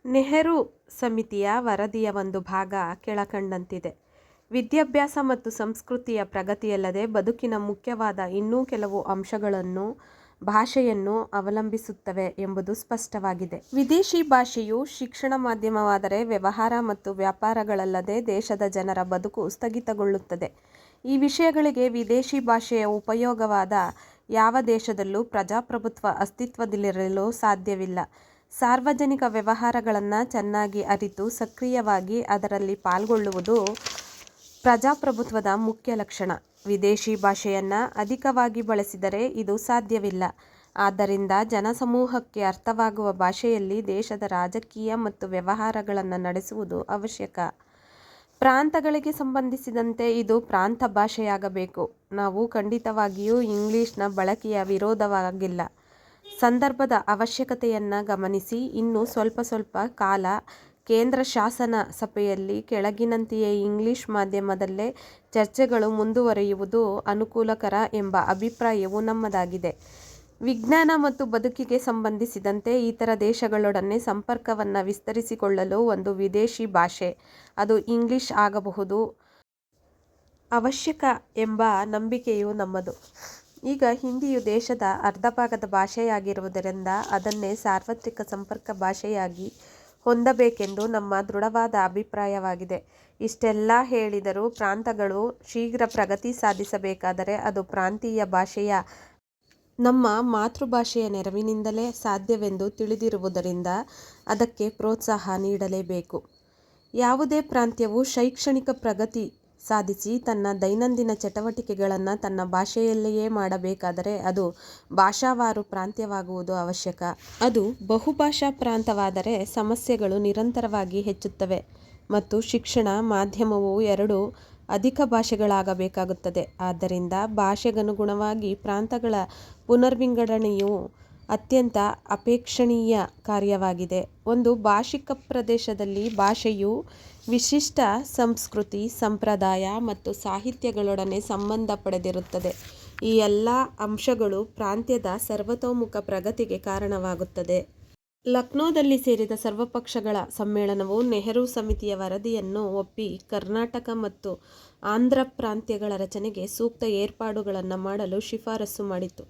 ನೆಹರು ಸಮಿತಿಯ ವರದಿಯ ಒಂದು ಭಾಗ ಕೆಳಕಂಡಂತಿದೆ. ವಿದ್ಯಾಭ್ಯಾಸ ಮತ್ತು ಸಂಸ್ಕೃತಿಯ ಪ್ರಗತಿಯಲ್ಲದೆ ಬದುಕಿನ ಮುಖ್ಯವಾದ ಇನ್ನೂ ಕೆಲವು ಅಂಶಗಳನ್ನು ಭಾಷೆಯನ್ನು ಅವಲಂಬಿಸುತ್ತವೆ ಎಂಬುದು ಸ್ಪಷ್ಟವಾಗಿದೆ. ವಿದೇಶಿ ಭಾಷೆಯು ಶಿಕ್ಷಣ ಮಾಧ್ಯಮವಾದರೆ ವ್ಯವಹಾರ ಮತ್ತು ವ್ಯಾಪಾರಗಳಲ್ಲದೆ ದೇಶದ ಜನರ ಬದುಕು ಸ್ಥಗಿತಗೊಳ್ಳುತ್ತದೆ. ಈ ವಿಷಯಗಳಿಗೆ ವಿದೇಶಿ ಭಾಷೆಯ ಉಪಯೋಗವಾದ ಯಾವ ದೇಶದಲ್ಲೂ ಪ್ರಜಾಪ್ರಭುತ್ವ ಅಸ್ತಿತ್ವದಲ್ಲಿರಲು ಸಾಧ್ಯವಿಲ್ಲ. ಸಾರ್ವಜನಿಕ ವ್ಯವಹಾರಗಳನ್ನು ಚೆನ್ನಾಗಿ ಅರಿತು ಸಕ್ರಿಯವಾಗಿ ಅದರಲ್ಲಿ ಪಾಲ್ಗೊಳ್ಳುವುದು ಪ್ರಜಾಪ್ರಭುತ್ವದ ಮುಖ್ಯ ಲಕ್ಷಣ. ವಿದೇಶಿ ಭಾಷೆಯನ್ನು ಅಧಿಕವಾಗಿ ಬಳಸಿದರೆ ಇದು ಸಾಧ್ಯವಿಲ್ಲ. ಆದ್ದರಿಂದ ಜನಸಮೂಹಕ್ಕೆ ಅರ್ಥವಾಗುವ ಭಾಷೆಯಲ್ಲಿ ದೇಶದ ರಾಜಕೀಯ ಮತ್ತು ವ್ಯವಹಾರಗಳನ್ನು ನಡೆಸುವುದು ಅವಶ್ಯಕ. ಪ್ರಾಂತಗಳಿಗೆ ಸಂಬಂಧಿಸಿದಂತೆ ಇದು ಪ್ರಾಂತ ಭಾಷೆಯಾಗಬೇಕು. ನಾವು ಖಂಡಿತವಾಗಿಯೂ ಇಂಗ್ಲಿಷ್ನ ಬಳಕೆಯ ವಿರೋಧವಾಗಿಲ್ಲ. ಸಂದರ್ಭದ ಅವಶ್ಯಕತೆಯನ್ನು ಗಮನಿಸಿ ಇನ್ನೂ ಸ್ವಲ್ಪ ಕಾಲ ಕೇಂದ್ರ ಶಾಸನ ಸಭೆಯಲ್ಲಿ ಕೆಳಗಿನಂತೆಯೇ ಇಂಗ್ಲಿಷ್ ಮಾಧ್ಯಮದಲ್ಲೇ ಚರ್ಚೆಗಳು ಮುಂದುವರಿಯುವುದು ಅನುಕೂಲಕರ ಎಂಬ ಅಭಿಪ್ರಾಯವು ನಮ್ಮದಾಗಿದೆ. ವಿಜ್ಞಾನ ಮತ್ತು ಬದುಕಿಗೆ ಸಂಬಂಧಿಸಿದಂತೆ ಇತರ ದೇಶಗಳೊಡನೆ ಸಂಪರ್ಕವನ್ನು ವಿಸ್ತರಿಸಿಕೊಳ್ಳಲು ಒಂದು ವಿದೇಶಿ ಭಾಷೆ, ಅದು ಇಂಗ್ಲಿಷ್ ಆಗಬಹುದು, ಅವಶ್ಯಕ ಎಂಬ ನಂಬಿಕೆಯು ನಮ್ಮದು. ಈಗ ಹಿಂದಿಯು ದೇಶದ ಅರ್ಧಭಾಗದ ಭಾಷೆಯಾಗಿರುವುದರಿಂದ ಅದನ್ನೇ ಸಾರ್ವತ್ರಿಕ ಸಂಪರ್ಕ ಭಾಷೆಯಾಗಿ ಹೊಂದಬೇಕೆಂದು ನಮ್ಮ ದೃಢವಾದ ಅಭಿಪ್ರಾಯವಾಗಿದೆ. ಇಷ್ಟೆಲ್ಲ ಹೇಳಿದರೂ ಪ್ರಾಂತಗಳು ಶೀಘ್ರ ಪ್ರಗತಿ ಸಾಧಿಸಬೇಕಾದರೆ ಅದು ಪ್ರಾಂತೀಯ ಭಾಷೆಯ ನಮ್ಮ ಮಾತೃಭಾಷೆಯ ನೆರವಿನಿಂದಲೇ ಸಾಧ್ಯವೆಂದು ತಿಳಿದಿರುವುದರಿಂದ ಅದಕ್ಕೆ ಪ್ರೋತ್ಸಾಹ ನೀಡಲೇಬೇಕು. ಯಾವುದೇ ಪ್ರಾಂತ್ಯವು ಶೈಕ್ಷಣಿಕ ಪ್ರಗತಿ ಸಾಧಿಸಿ ತನ್ನ ದೈನಂದಿನ ಚಟುವಟಿಕೆಗಳನ್ನು ತನ್ನ ಭಾಷೆಯಲ್ಲಿಯೇ ಮಾಡಬೇಕಾದರೆ ಅದು ಭಾಷಾವಾರು ಪ್ರಾಂತ್ಯವಾಗುವುದು ಅವಶ್ಯಕ. ಅದು ಬಹುಭಾಷಾ ಪ್ರಾಂತವಾದರೆ ಸಮಸ್ಯೆಗಳು ನಿರಂತರವಾಗಿ ಹೆಚ್ಚುತ್ತವೆ ಮತ್ತು ಶಿಕ್ಷಣ ಮಾಧ್ಯಮವು ಎರಡೂ ಅಧಿಕ ಭಾಷೆಗಳಾಗಬೇಕಾಗುತ್ತದೆ. ಆದ್ದರಿಂದ ಭಾಷೆಗನುಗುಣವಾಗಿ ಪ್ರಾಂತಗಳ ಪುನರ್ವಿಂಗಡಣೆಯು ಅತ್ಯಂತ ಅಪೇಕ್ಷಣೀಯ ಕಾರ್ಯವಾಗಿದೆ. ಒಂದು ಭಾಷಿಕ ಪ್ರದೇಶದಲ್ಲಿ ಭಾಷೆಯು ವಿಶಿಷ್ಟ ಸಂಸ್ಕೃತಿ, ಸಂಪ್ರದಾಯ ಮತ್ತು ಸಾಹಿತ್ಯಗಳೊಡನೆ ಸಂಬಂಧ ಪಡೆದಿರುತ್ತದೆ. ಈ ಎಲ್ಲ ಅಂಶಗಳು ಪ್ರಾಂತ್ಯದ ಸರ್ವತೋಮುಖ ಪ್ರಗತಿಗೆ ಕಾರಣವಾಗುತ್ತದೆ. ಲಕ್ನೋದಲ್ಲಿ ಸೇರಿದ ಸರ್ವಪಕ್ಷಗಳ ಸಮ್ಮೇಳನವು ನೆಹರು ಸಮಿತಿಯ ವರದಿಯನ್ನು ಒಪ್ಪಿ ಕರ್ನಾಟಕ ಮತ್ತು ಆಂಧ್ರ ಪ್ರಾಂತ್ಯಗಳ ರಚನೆಗೆ ಸೂಕ್ತ ಏರ್ಪಾಡುಗಳನ್ನು ಮಾಡಲು ಶಿಫಾರಸು ಮಾಡಿತು.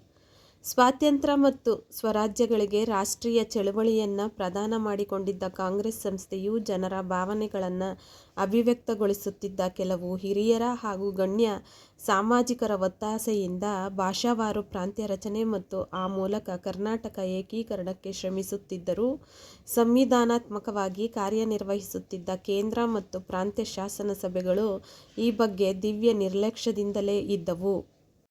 ಸ್ವಾತಂತ್ರ್ಯ ಮತ್ತು ಸ್ವರಾಜ್ಯಗಳಿಗೆ ರಾಷ್ಟ್ರೀಯ ಚಳವಳಿಯನ್ನು ಪ್ರಧಾನ ಮಾಡಿಕೊಂಡಿದ್ದ ಕಾಂಗ್ರೆಸ್ ಸಂಸ್ಥೆಯು ಜನರ ಭಾವನೆಗಳನ್ನು ಅಭಿವ್ಯಕ್ತಗೊಳಿಸುತ್ತಿದ್ದ ಕೆಲವು ಹಿರಿಯರ ಹಾಗೂ ಗಣ್ಯ ಸಾಮಾಜಿಕರ ಒತ್ತಾಸೆಯಿಂದ ಭಾಷಾವಾರು ಪ್ರಾಂತ್ಯ ರಚನೆ ಮತ್ತು ಆ ಮೂಲಕ ಕರ್ನಾಟಕ ಏಕೀಕರಣಕ್ಕೆ ಶ್ರಮಿಸುತ್ತಿದ್ದರೂ ಸಂವಿಧಾನಾತ್ಮಕವಾಗಿ ಕಾರ್ಯನಿರ್ವಹಿಸುತ್ತಿದ್ದ ಕೇಂದ್ರ ಮತ್ತು ಪ್ರಾಂತ್ಯ ಶಾಸನ ಸಭೆಗಳು ಈ ಬಗ್ಗೆ ದಿವ್ಯ ನಿರ್ಲಕ್ಷ್ಯದಿಂದಲೇ ಇದ್ದವು.